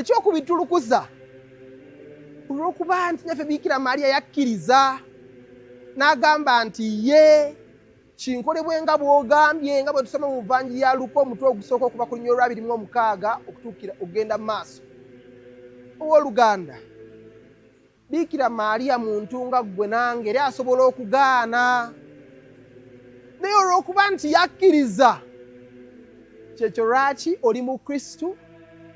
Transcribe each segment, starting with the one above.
ekyokubitulukuza olw'okuba nti nyaffe Bikira Maria yakkiriza n'agamba nti ye kinkolebwe nga bw'ogambye, nga bwe tusoma mu Vvanjiri ya Luka omutwe ogusooka okuva ku linnya olwa 26 okutuukira okugenda mu maaso. Owooluganda, Bikira Maria muntu nga ggwe nange era asobola okugaana, naye olw'okuba nti yakkiriza, kyekyo lwaki oli mu Kristu,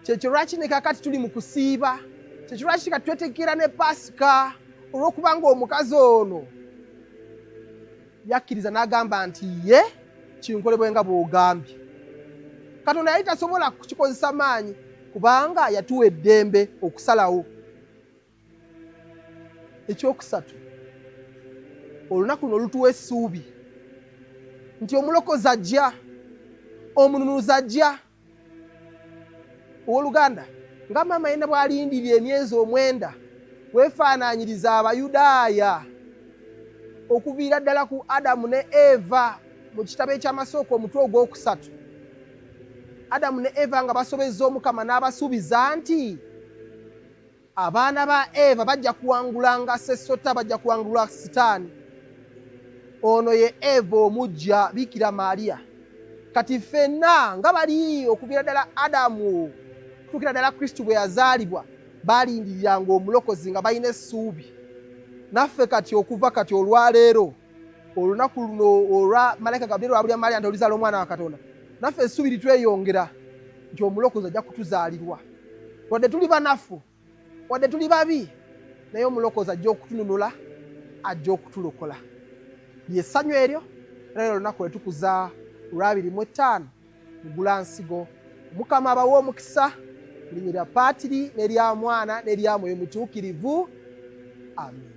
kyekyo lwaki ne kakati tuli mu kusiiba, kyekyo lwaki kati twetegeera ne Pasika, olw'okuba ng'omukazi ono yakkiriza n'agamba nti ye kinkolebwe nga bw'ogambye. Katonda yali tasobola kukikozesa maanyi kubanga yatuwa eddembe okusalawo. Ekyokusatu, olunaku luno lutuwa essuubi nti omulokozi ajja, omununuzi ajja. Owooluganda, nga maama yenna bw'alindirira emyezi 9 weefaanaanyiriza Abayudaaya okuviira ddala ku Adamu ne Eva mu kitabo eky'Amasooka omutwe ogwokusatu. Adamu ne Eva nga basobezza Omukama n'abasuubiza nti abaana ba Eva bajja kuwangulanga Sesota, bajja kuwangulwa Sitaani. Ono ye Eva omujja, Bikira Maria. Kati ffenna nga bali okuviira ddala Adamu kutuukira ddala Kristu bwe yazaalibwa baalindiriranga omulokozi nga balina essuubi. Naffe kati okuva kati olwaleero olunaku luno olwa malayika Gabulyeri lwabulya Maria nti olizaala omwana wa Katonda, naffe essuubi litweyongera nti omulokozi ajja kutuzaalirwa. Wadde tuli banafu, wadde tuli babi, naye omulokozi ajja okutununula, ajja okutulokola. Lyessanyu eryo era olunaku lwe tukuza olwa 25 Mugulansigo. Mukama abawe omukisa mu linnya lya Paatiri n'erya Mwana n'erya Mwoyo Mutuukirivu. Amiina.